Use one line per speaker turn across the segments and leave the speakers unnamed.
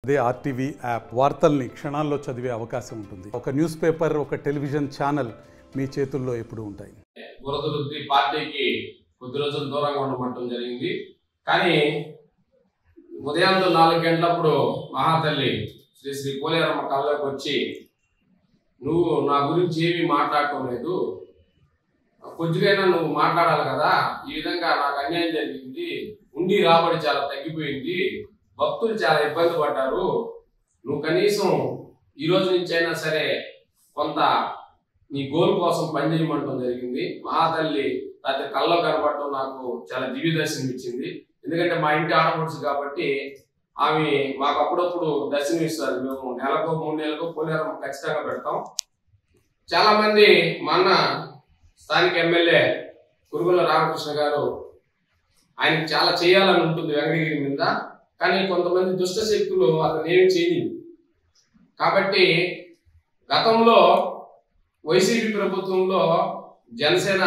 అదే RTV app వార్తల్ని క్షణాల్లో చదివే అవకాశం ఉంటుంది. ఒక న్యూస్ పేపర్, ఒక టెలివిజన్ ఛానల్ మీ చేతుల్లో ఎప్పుడూ ఉంటాయి.
బురదరుద్ది పార్టీకి కొద్ది రోజులు దూరంగా ఉండమంటం జరిగింది. కానీ ఉదయాన్నే 4 గంటలప్పుడు మహాతల్లి శ్రీ శ్రీ పోలేరమ్మ కళ్ళలోకి వచ్చి, నువ్వు నా గురించి ఏమీ మాట్లాడటం లేదు, కొద్దిగైనా నువ్వు మాట్లాడాలి కదా, ఈ విధంగా నాకు అన్యాయం జరిగింది, ఉండి రాబడి చాలా తగ్గిపోయింది, భక్తులు చాలా ఇబ్బంది పడ్డారు, నువ్వు కనీసం ఈ రోజు నుంచి అయినా సరే కొంత నీ గోల్ కోసం పనిచేయమంటం జరిగింది. మహాతల్లి రాత్రి కళ్ళలో కనబడటం నాకు చాలా దివ్య దర్శనం ఇచ్చింది. ఎందుకంటే మా ఇంటి ఆడపడుచు కాబట్టి ఆమె మాకు అప్పుడప్పుడు దర్శనం ఇస్తారు. మేము నెలకో 3 నెలలకు పోలేరమ్మ ఖచ్చితంగా పెడతాం. చాలా మంది మన స్థానిక ఎమ్మెల్యే కురుగుల రామకృష్ణ గారు, ఆయనకి చాలా చేయాలని ఉంటుంది వెంకటగిరి మీద, కానీ కొంతమంది దుష్ట శక్తులు అతను ఏమి చేయలేదు. కాబట్టి గతంలో వైసీపీ ప్రభుత్వంలో జనసేన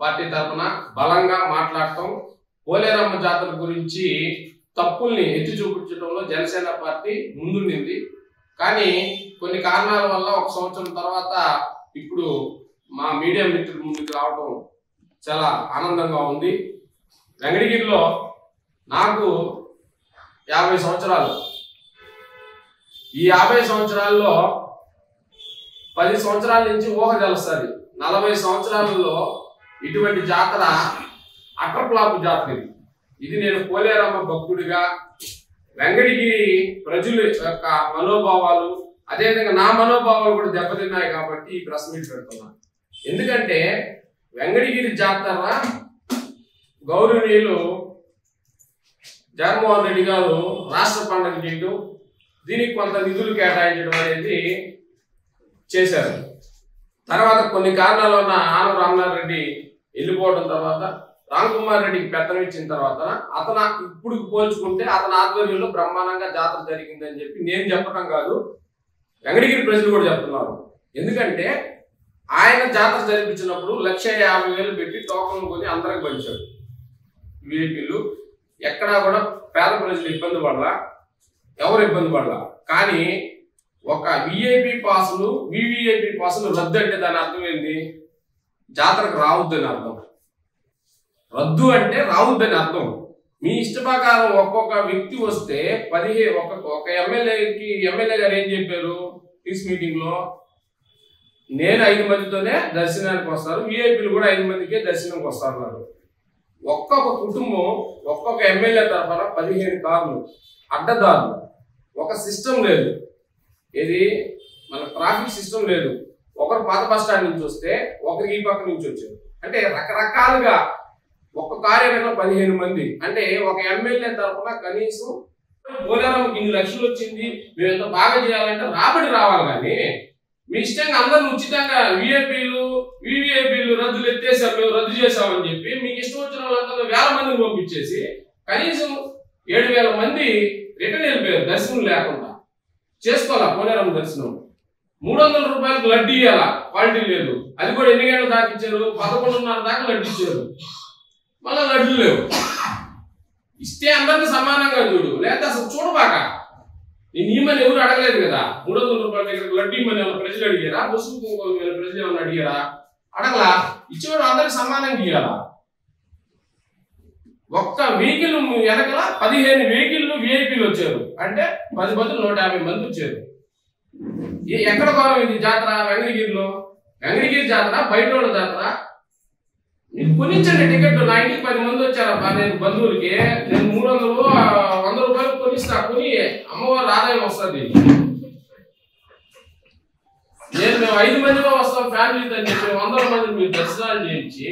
పార్టీ తరఫున బలంగా మాట్లాడటం, పోలేరమ్మ జాతర గురించి తప్పుల్ని ఎత్తి చూపించడంలో జనసేన పార్టీ ముందుండింది. కానీ కొన్ని కారణాల వల్ల 1 సంవత్సరం తర్వాత ఇప్పుడు మా మీడియా మిత్రుల ముందుకు రావడం చాలా ఆనందంగా ఉంది. వెంకటగిరిలో నాకు 50 సంవత్సరాలు. ఈ 50 సంవత్సరాల్లో 10 సంవత్సరాల నుంచి ఊహ తెలుస్తుంది. 40 సంవత్సరాలలో ఇటువంటి జాతర అట్రప్లాపు జాతర. ఇది నేను పోలేరమ్మ భక్తుడిగా వెంకటగిరి ప్రజల యొక్క మనోభావాలు, అదేవిధంగా నా మనోభావాలు కూడా దెబ్బతిన్నాయి కాబట్టి ఈ ప్రెస్ మీట్ పెడుతున్నాను. ఎందుకంటే వెంకటగిరి జాతర గౌరవనీయులు జగన్మోహన్ రెడ్డి గారు రాష్ట్ర పండుగ చేయడం, దీనికి కొంత నిధులు కేటాయించడం అనేది చేశారు. తర్వాత కొన్ని కారణాల వల్ల ఆనవ రామనారెడ్డి వెళ్ళిపోవడం తర్వాత రామ్ కుమార్ రెడ్డికి పెత్తనం ఇచ్చిన తర్వాత అతను ఇప్పుడు పోల్చుకుంటే అతని ఆధ్వర్యంలో బ్రహ్మాండంగా జాతర జరిగిందని చెప్పి నేను చెప్పడం కాదు, వెంకటగిరి ప్రజలు కూడా చెప్తున్నారు. ఎందుకంటే ఆయన జాతర జరిపించినప్పుడు 1,50,000 పెట్టి టోకన్లు కొని అందరికి పంచాడు. వీపీలు ఎక్కడా కూడా పేద ప్రజలు ఇబ్బంది పడలా, ఎవరు ఇబ్బంది పడలా. కానీ ఒక విఐపి పాసులు, వివిఐపి పాసులు రద్దు అంటే దాని అర్థం ఏంది? జాతరకు రావద్దని అర్థం. రద్దు అంటే రావద్దని అర్థం. మీ ఇష్ట ప్రకారం ఒక్కొక్క వ్యక్తి వస్తే ఒక ఎమ్మెల్యే గారు ఏం చెప్పారు పీస్ మీటింగ్ లో, నేను 5 మందితోనే దర్శనానికి వస్తారు, విఐపీలు కూడా 5 మందికే దర్శనానికి వస్తారు. ఒక్కొక్క కుటుంబం ఒక్కొక్క ఎమ్మెల్యే తరఫున 15 కార్లు, అడ్డదారులు, ఒక సిస్టమ్ లేదు. ఇది మన ట్రాఫిక్ సిస్టమ్ లేదు. ఒకరు పాత బస్ స్టాండ్ నుంచి వస్తే ఒకరికి ఈ పక్క నుంచి వచ్చారు. అంటే రకరకాలుగా ఒక్క కార్యాలయంలో 15 మంది. అంటే ఒక ఎమ్మెల్యే తరఫున కనీసం పోలేరమ్మకి 2 లక్షలు వచ్చింది, మేము ఎంత బాగా చేయాలంటే రాబడి రావాలి. కానీ మీ ఇష్టంగా అందరూ ఉచితంగా వివిఐపీలు రద్దులు ఎత్తేసాం, మేము రద్దు చేసామని చెప్పి మీకు ఇష్టం వచ్చిన వాళ్ళంతా 1000 మందిని పంపించేసి కనీసం 7,000 మంది రిటర్న్ వెళ్ళిపోయారు దర్శనం లేకుండా. చేసుకోవాలా పోలేరమ్మ దర్శనం? 300 రూపాయలకు లడ్డు ఇవ్వాలా, క్వాలిటీ లేదు. అది కూడా ఎన్ని గంటలు దాకా ఇచ్చారు? 11:30 దాకా లడ్డు ఇచ్చారు, మళ్ళీ లడ్డు లేవు. ఇస్తే అందరినీ సమానంగా చూడు, లేదా అసలు చూడబాక. నేను ఈమని ఎవరు అడగలేదు కదా. 300 రూపాయల దగ్గర లడ్డు ఇమ్మని ఏమైనా ప్రజలు అడిగారా? ముసుగు కుంకుమ ప్రజలు ఏమైనా అడిగారా? అడగలా. ఇచ్చేవాడు అందరికి సమానంగా ఇవ్వాలా. ఒక్క వెహికల్ వెనకల 15 వెహికల్లు విఐపీలు వచ్చారు. అంటే 10 బదులు 150 మంది వచ్చారు. ఎక్కడ గౌరవం ఇది జాతర? వెంకటగిరిలో. వెంకటగిరి జాతర బయట వాళ్ళ జాతర. మీరు కొనిచ్చండి టికెట్. నా ఇంటికి 10 మంది వచ్చారబ్బా, నేను బంధువులకి నేను 100 రూపాయలు కొనిస్తా. కొని అమ్మవారు ఆదాయం వస్తుంది. మేము 5 మందిలో వస్తాం ఫ్యామిలీతో అని చెప్పి 100 మందిని మీరు దర్శనాలు చేయించి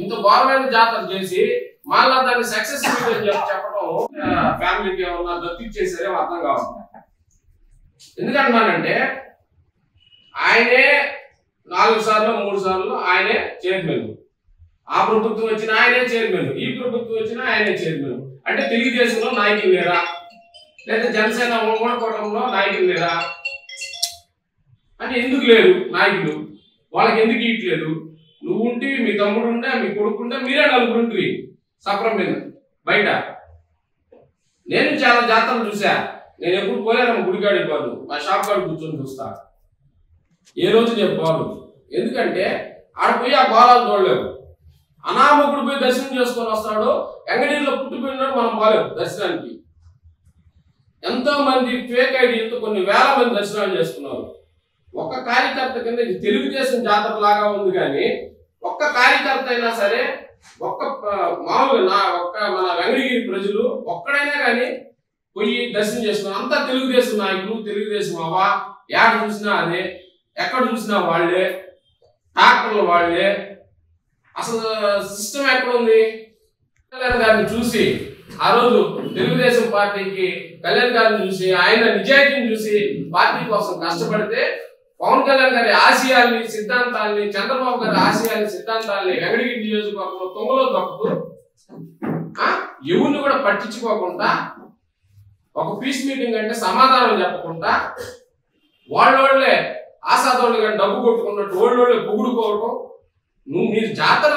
ఇంత ఘోరమైన జాతర చేసి మళ్ళా దాన్ని సక్సెస్ అని చెప్పడం ఫ్యామిలీకి ఏమన్నా దత్తిచ్చేసారేమో అర్థం కావాలి. ఎందుకంటున్నానంటే ఆయనే 4 సార్లు 3 సార్లు ఆయనే చైర్మన్. ఆ ప్రభుత్వం వచ్చిన ఆయనే చైర్మన్, ఈ ప్రభుత్వం వచ్చిన ఆయనే చైర్మన్. అంటే తెలుగుదేశంలో నాయకులు లేరా? లేదా జనసేన కూటమిలో నాయకులు లేరా? అంటే ఎందుకు లేరు నాయకులు? వాళ్ళకి ఎందుకు ఇట్లేదు? నువ్వు ఉంటే, మీ తమ్ముడు ఉంటే, మీ కొడుకు ఉంటే, మీరే 4 ఉంటుంది సఫరం మీద బయట. నేను చాలా జాతరలు చూసా. నేను ఎప్పుడు పోలేనమ్మ గుడికాడికి పోను, మా షాప్ కాడ కూర్చొని చూస్తా. ఏ రోజు నేను పోను, ఎందుకంటే ఆడ పోయి ఆ గోళాలు చూడలేము. అనామకుడు పోయి దర్శనం చేసుకొని వస్తాడు, ఎంగడీలో పుట్టిపోయినాడు, మనం పోలేము దర్శనానికి. ఎంతో మంది ఫేక్ ఐడీలతో కొన్ని వేల మంది దర్శనాలు చేసుకున్నారు. ఒక్క కార్యకర్త కింద ఇది తెలుగుదేశం జాతర లాగా ఉంది, కానీ ఒక్క కార్యకర్త అయినా సరే, మామూలుగా మన వెంకటగిరి ప్రజలు ఒక్కడైనా కానీ పోయి దర్శనం చేసుకున్నారు. అంతా తెలుగుదేశం నాయకులు, తెలుగుదేశం అవ్వా, ఎక్కడ చూసినా అదే, ఎక్కడ చూసినా వాళ్ళే, ట్రాక్టర్లు వాళ్ళే. అసలు సిస్టమ్ ఎక్కడ ఉంది? కళ్యాణ్ గారిని చూసి ఆ రోజు తెలుగుదేశం పార్టీకి కళ్యాణ్ గారిని చూసి ఆయన నిజాయితీని చూసి పార్టీ కోసం కష్టపడితే పవన్ కళ్యాణ్ గారి ఆశయాల్ని, సిద్ధాంతాల్ని, చంద్రబాబు గారి ఆశయాల్ని, సిద్ధాంతాల్ని వెంకటగిరి నియోజకవర్గంలో తొంగలో దొక్కదు ఎవరిని కూడా పట్టించుకోకుండా, ఒక పీస్ మీటింగ్ అంటే సమాధానం చెప్పకుండా, వాళ్ళోళ్లే ఆశాదోళ్ళుగా డబ్బు కొట్టుకున్నట్టు వాళ్ళోళ్లే పొగుడుకోవడం. మీరు జాతర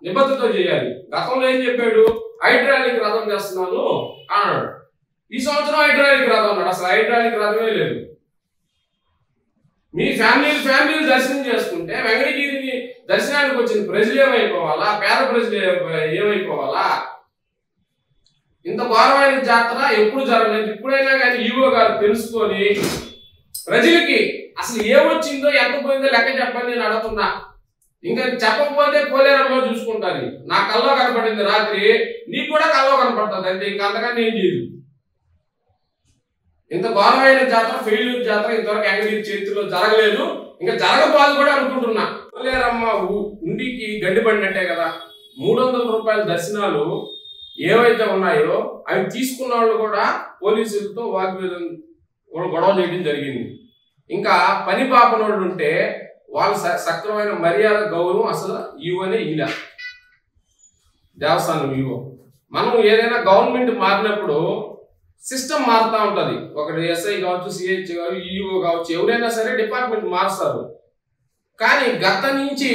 నిబద్ధతో చేయాలి. గతంలో ఏం చెప్పాడు? హైడ్రాలిక్ రథం చేస్తున్నాను అన్నాడు. ఈ సంవత్సరం హైడ్రాలిక్ రథం అన్నాడు. అసలు హైడ్రాలిక్ రథమే లేదు. మీ ఫ్యామిలీలు దర్శనం చేసుకుంటే వెంకటగిరిని దర్శనానికి వచ్చిన ప్రజలు ఏమైపోవాలా? పేద ప్రజలు ఏమైపోవాలా? ఇంత ఘోరమైన జాతర ఎప్పుడు జరగలేదు. ఇప్పుడైనా కానీ ఈవో గారు తెలుసుకొని ప్రజలకి అసలు ఏమొచ్చిందో, ఎంత పోయిందో లెక్క చెప్పని నేను అడుగుతున్నా. ఇంకా చెప్పకపోతే పోలేరమ్మలో చూసుకుంటాను. నా కల్లో కనపడింది రాత్రి, నీకు కూడా కల్లో కనపడుతుంది అంతే. ఇంకా అంతకన్నా ఏం చేయదు. ఇంత ఘోరమైన జాతర, ఫెయిల్యూర్ జాతర ఇంతవరకు వెంకటగిరి చరిత్రలో జరగలేదు. ఇంకా జరగబోదు కూడా అనుకుంటున్నా. పోలేరమ్మ ఉండికి గడ్డిపడినట్టే కదా. 300 రూపాయల దర్శనాలు ఏవైతే ఉన్నాయో అవి తీసుకున్న వాళ్ళు కూడా పోలీసులతో వాగ్వేదం గొడవ చేయడం జరిగింది. ఇంకా పని పాపనోళ్ళు ఉంటే వాళ్ళు సక్రమైన మర్యాద, గౌరవం అసలు ఈవోనే ఇలా దేవస్థానం ఈవో. మనం ఏదైనా గవర్నమెంట్ మారినప్పుడు సిస్టమ్ మారుతూ ఉంటుంది. ఒకటి ఎస్ఐ కావచ్చు, సిహెచ్ కావచ్చు, ఈవో కావచ్చు, ఎవరైనా సరే డిపార్ట్మెంట్ మారుస్తారు. కానీ గత నుంచి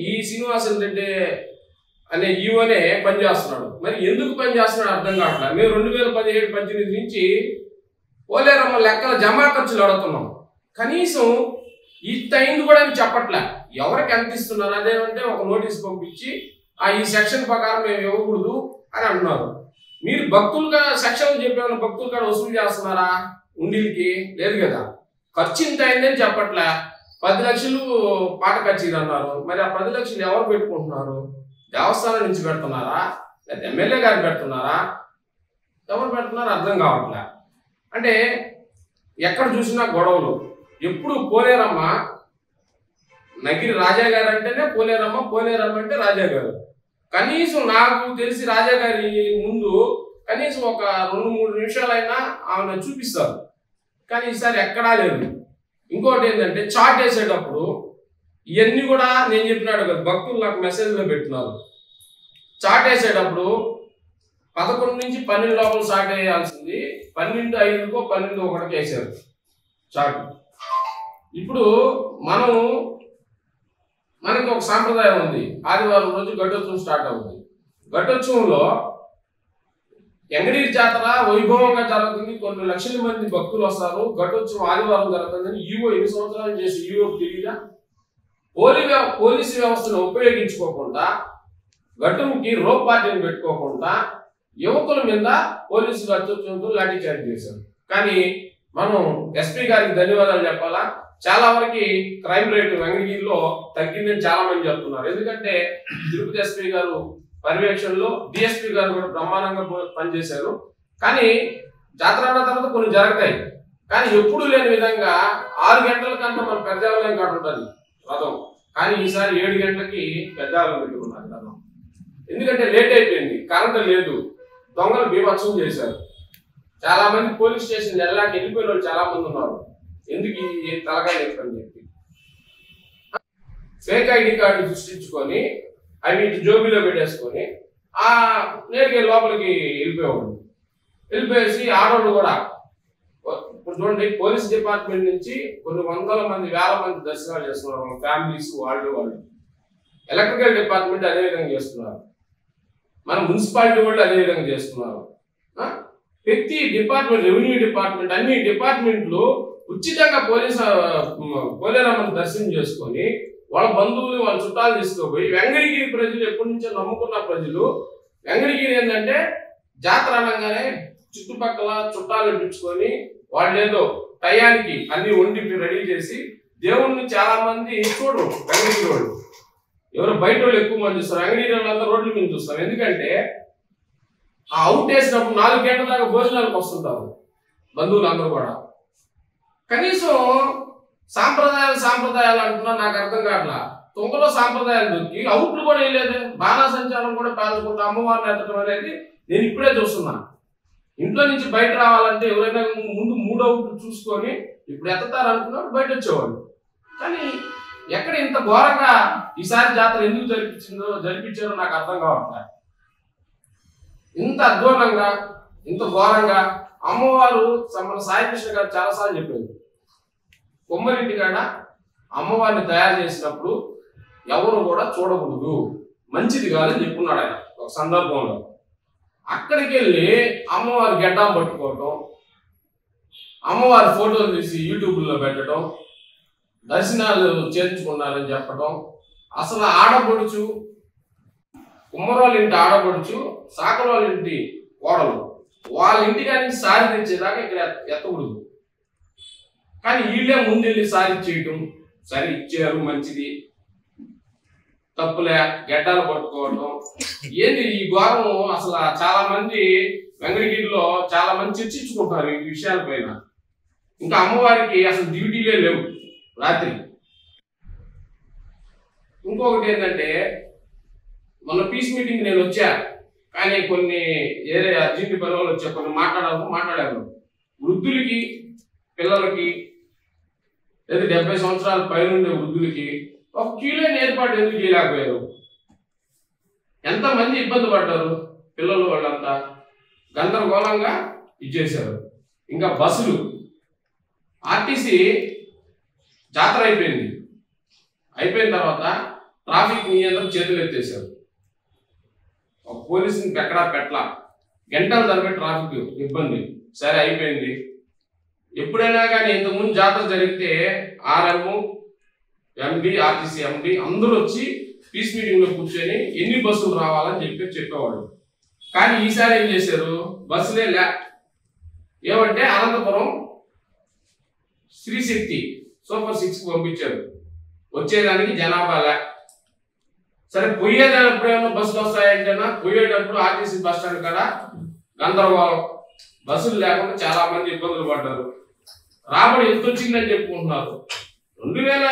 ఈ శ్రీనివాసన్ రెడ్డి అనే ఈవోనే పనిచేస్తున్నాడు. మరి ఎందుకు పనిచేస్తున్నాడు అర్థం కావట్లేదు. మేము 2017-18 నుంచి పోలేరమ్మ లెక్కల జమా ఖర్చులు అడుగుతున్నాం. కనీసం ఇంత అయింది కూడా అని చెప్పట్లే. ఎవరికి ఎంత ఇస్తున్నారు అదేమంటే ఒక నోటీస్ పంపించి ఈ సెక్షన్ ప్రకారం మేము ఇవ్వకూడదు అని అంటున్నారు. మీరు భక్తులుగా సెక్షన్ చెప్పేవాళ్ళు భక్తులు కూడా వసూలు చేస్తున్నారా? ఉండిలకి లేదు కదా. ఖర్చు ఇంత అయిందని చెప్పట్లే. 10 లక్షలు పాట ఖర్చు అన్నారు. మరి ఆ 10 లక్షలు ఎవరు పెట్టుకుంటున్నారు? దేవస్థానం నుంచి పెడుతున్నారా, లేదా ఎమ్మెల్యే గారు పెడుతున్నారా? ఎవరు పెడుతున్నారో అర్థం కావట్లే. అంటే ఎక్కడ చూసినా గొడవలు. ఎప్పుడు పోలేరమ్మ, నగిరి రాజా గారు అంటేనే పోలేరమ్మ, పోలేరమ్మ అంటే రాజా గారు. కనీసం నాకు తెలిసి రాజా గారి ముందు కనీసం ఒక 2-3 నిమిషాలైనా ఆమె చూపిస్తారు. కానీ ఈసారి ఎక్కడా లేదు. ఇంకోటి ఏంటంటే చాట్ వేసేటప్పుడు ఇవన్నీ కూడా నేను చెప్పినాడు కదా, భక్తులు నాకు మెసేజ్లో పెట్టినారు. చాట్ వేసేటప్పుడు 11 నుంచి 12 లోపల చాట్ వేయాల్సింది 12:05కో 12:01కో వేసారు చాట్. ఇప్పుడు మనకి ఒక సాంప్రదాయం ఉంది. ఆదివారం రోజు గట్టోత్సవం స్టార్ట్ అవుతుంది. గట్టోత్సవంలో వెంకటగిరి జాతర వైభవంగా జరుగుతుంది. కొన్ని లక్షల మంది భక్తులు వస్తారు. గట్టోత్సవం ఆదివారం జరుగుతుందని ఈవో 8 సంవత్సరాలు చేసి ఈవోకి తెలియదా? పోలీసు వ్యవస్థను ఉపయోగించుకోకుండా, గట్టుకి రోప్ పార్టీని పెట్టుకోకుండా యువకుల మీద పోలీసులు అత్యుత్సవంతో లాఠీ చార్జ్ చేశారు. కానీ మనం ఎస్పీ గారికి ధన్యవాదాలు చెప్పాలా. చాలా వరకు క్రైమ్ రేటు వెంకటగిరిలో తగ్గిందని చాలా మంది చెప్తున్నారు. ఎందుకంటే తిరుపతి ఎస్పీ గారు పర్యవేక్షణలో డిఎస్పీ గారు కూడా బ్రహ్మాండంగా పనిచేశారు. కానీ జాతర అన్న తర్వాత కొన్ని జరుగుతాయి. కానీ ఎప్పుడు లేని విధంగా 6 గంటల కంటే మన పెద్దాలయం కాడ ఉంటుంది రథం. కానీ ఈసారి 7 గంటలకి పెద్దాలయం పెట్టుకున్నారు రథం. ఎందుకంటే లేట్ అయిపోయింది, కరెంటు లేదు, దొంగలు బీభత్సం చేశారు. చాలా మంది పోలీస్ స్టేషన్ వెళ్ళిపోయిన వాళ్ళు చాలా మంది ఉన్నారు. ఎందుకు ఈ తలకాయ అని చెప్పి ఫేక్ ఐడి కార్డు సృష్టించుకొని అవి జోబీలో పెట్టేసుకొని నేరుగా లోపలికి వెళ్ళిపోయేసి ఆడవాళ్ళు కూడా. ఇప్పుడు చూడండి, పోలీస్ డిపార్ట్మెంట్ నుంచి కొన్ని 100 మంది 1000 మంది దర్శనాలు చేస్తున్నారు ఫ్యామిలీస్ వాళ్ళు. ఎలక్ట్రికల్ డిపార్ట్మెంట్ అదే విధంగా చేస్తున్నారు. మన మున్సిపాలిటీ వాళ్ళు అదే విధంగా చేస్తున్నారు. ప్రతి డిపార్ట్మెంట్, రెవెన్యూ డిపార్ట్మెంట్, అన్ని డిపార్ట్మెంట్లు ఉచితంగా పోలేరమ్మని దర్శనం చేసుకొని వాళ్ళ బంధువులు వాళ్ళ చుట్టాలు తీసుకుపోయి వెంకటగిరి ప్రజలు ఎప్పటి నుంచో నమ్ముకున్న ప్రజలు వెంకటగిరి ఏంటంటే జాతర అనగానే చుట్టుపక్కల చుట్టాలు పిలుచుకొని వాళ్ళు ఏదో టయానికి అన్ని వండి రెడీ చేసి దేవుణ్ణి చాలా మంది చూడరు. వెంకటగిరి వాళ్ళు ఎవరు బయట వాళ్ళు ఎక్కువ మంది చూస్తారు, వెంకటగిరి వాళ్ళంతా రోడ్ల మీద చూస్తారు. ఎందుకంటే ఆ అవుట్ వేసినప్పుడు 4 గంటల దాకా భోజనాలకు వస్తుంటారు బంధువులు అందరూ కూడా. కనీసం సాంప్రదాయాలు అంటున్నా నాకు అర్థం కావట్లా. తొంగలో సాంప్రదాయాలు దొరికి అవుట్లు కూడా వేయలేదు, బాణా సంచారం కూడా పేల్చుకుంటా అమ్మవారిని ఎత్తడం అనేది నేను ఇప్పుడే చూస్తున్నా. ఇంట్లో నుంచి బయట రావాలంటే ఎవరైనా ముందు 3 అవుట్లు చూసుకొని ఇప్పుడు ఎత్తారు అనుకున్నప్పుడు బయట వచ్చేవాళ్ళు. కానీ ఎక్కడ ఇంత ఘోరంగా ఈసారి జాతర ఎందుకు జరిపించారో నాకు అర్థం కావట్లేదు. ఇంత అధ్వానంగా ఇంత ఘోరంగా అమ్మవారు మన సాయికృష్ణ గారు చాలాసార్లు చెప్పారు, కొమ్మరింటి కాడ అమ్మవారిని తయారు చేసినప్పుడు ఎవరు కూడా చూడకూడదు, మంచిది కాదని చెప్పున్నాడు ఆయన ఒక సందర్భంలో. అక్కడికి వెళ్ళి అమ్మవారి గెడ్డం పట్టుకోవటం, అమ్మవారి ఫోటోలు తీసి యూట్యూబ్లో పెట్టడం, దర్శనాలు చేర్చుకున్నారని చెప్పడం. అసలు ఆడపడుచు, కుమ్మరోళ్ళ ఇంటి ఆడపడుచు, సాకరోళ్ళ ఇంటి కోడలు, వాళ్ళ ఇంటికానికి సారి తెచ్చేదాకా ఇక్కడ ఎత్తకూడదు. కానీ వీళ్ళే ముందెళ్ళి సారి చేయటం, సరే ఇచ్చారు మంచిది, తప్పులే, గెడ్డాలు పట్టుకోవటం. ఏంది ఈ ఘోరం? అసలు చాలా మంది వెంకటగిరిలో చాలా మంది చర్చించుకుంటారు ఈ విషయాల పైన. ఇంకా అమ్మవారికి అసలు డ్యూటీలే లేవు రాత్రి. ఇంకొకటి ఏంటంటే మొన్న పీస్ మీటింగ్ నేను వచ్చా, కానీ కొన్ని ఏరే అర్జెంట్ పని వాళ్ళు వచ్చా, కొన్ని మాట్లాడారు. వృద్ధులకి, పిల్లలకి, లేదా 70 సంవత్సరాల పైనుండే వృద్ధులకి ఒక క్యూలైన్ ఏర్పాటు ఎందుకు చేయలేకపోయారు? ఎంతమంది ఇబ్బంది పడ్డారు పిల్లలు, వాళ్ళంతా గందరగోళంగా ఇచ్చేశారు. ఇంకా బస్సులు, ఆర్టీసీ జాతర అయిపోయిన తర్వాత ట్రాఫిక్ నియంత్రణ చేతులు ఎత్తేసారు. ఒక పోలీసుని ఎక్కడా పెట్టలా, గంటల తరబడి ట్రాఫిక్ ఇబ్బంది. సరే అయిపోయింది. ఎప్పుడైనా కానీ ఇంతకుముందు జాతర జరిగితే ఆర్ఎం, ఎండి, ఆర్టీసీ ఎండి అందరూ వచ్చి పీస్ మీటింగ్ లో కూర్చొని ఎన్ని బస్సులు రావాలని చెప్పేవాళ్ళు. కానీ ఈసారి ఏం చేశారు? బస్సులే లే. ఏమంటే అనంతపురం శ్రీశక్తి సూపర్ 6 పంపించారు, వచ్చేదానికి జనాభా లే. సరే పోయేటప్పుడు ఏమన్నా బస్సులు వస్తాయంటేనా, పోయేటప్పుడు ఆర్టీసీ బస్ స్టాండ్ కాడ గందరగోళం, బస్సులు లేకుండా చాలా మంది ఇబ్బందులు పడ్డారు. రాబడి ఎంత వచ్చిందని చెప్పుకుంటున్నారు. 2000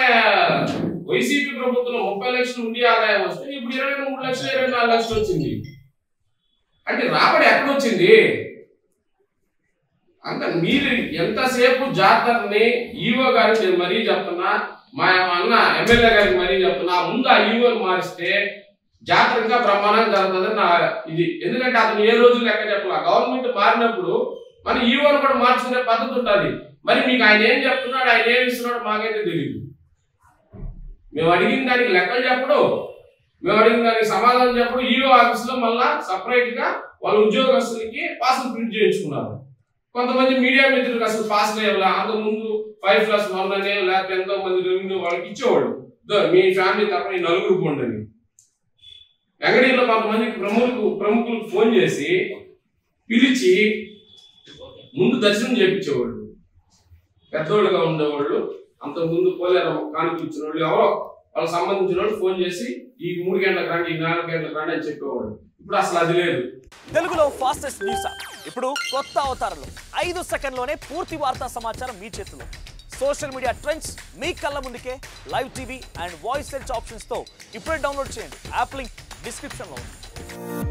వైసీపీ ప్రభుత్వం 30 లక్షలు ఉండి ఆదాయం వస్తే ఇప్పుడు 23 లక్షలు 24 లక్షలు వచ్చింది. అంటే రాబడి ఎక్కడ వచ్చింది? అంత మీరు ఎంతసేపు జాతరని ఈవో గారికి నేను మరీ చెప్తున్నా, మా అన్న ఎమ్మెల్యే గారికి మరీ చెప్తున్నా, ముందు ఆ ఈవోని మారిస్తే జాతర ఇంకా బ్రహ్మాండంగా జరుగుతుందని నా ఇది. ఎందుకంటే అతను ఏ రోజు లెక్క చెప్పాల. గవర్నమెంట్ మారినప్పుడు మన ఈవోని కూడా మార్చుకునే పద్ధతి ఉంటుంది. మరి మీకు ఆయన ఏం చెప్తున్నాడు, ఆయన ఏమి ఇస్తున్నాడు మాకైతే తెలియదు. మేము అడిగిన దానికి లెక్కలు చెప్పడు, మేము అడిగిన దానికి సమాధానం చెప్పడు. ఈవో ఆఫీస్లో మళ్ళా సపరేట్ గా వాళ్ళ ఉద్యోగస్తులకి పాసులు ప్రింట్ చేయించుకున్నారు. కొంతమంది మీడియా మిత్రులకు అసలు పాసులు ఇవ్వాలా. అంతకుముందు 5+1 అనే లేకపోతే ఎంతో మంది రెవెన్యూ వాళ్ళకి ఇచ్చేవాడు, మీ ఫ్యామిలీ తప్ప ఈ 4 ఉండని. వెంకటగిరిలో కొంతమంది ప్రముఖులకు ఫోన్ చేసి పిలిచి ముందు దర్శనం చేయించేవాళ్ళు. పెద్దోళ్ళుగా ఉండేవాళ్ళు, అంతకుముందు పోలేరమ్మ కానుకలు ఇచ్చిన వాళ్ళు, ఎవరో వాళ్ళకి సంబంధించిన వాళ్ళు ఫోన్ చేసి ఈ 3 గంటలకు రండి, ఈ 4 గంటలకు రండి అని చెప్పేవాళ్ళు. ఇప్పుడు అసలు అది లేదు.
తెలుగులో ఫాస్టెస్ట్ న్యూస్ యాప్ ఇప్పుడు కొత్త అవతారంలో 5 సెకండ్లోనే పూర్తి వార్తా సమాచారం మీ చేతిలో. సోషల్ మీడియా ట్రెండ్స్ మీ కళ్ళ ముందుకే live TV and voice search options తో ఇప్పుడే డౌన్లోడ్ చేయండి. యాప్ లింక్ డిస్క్రిప్షన్ లో ఉంది.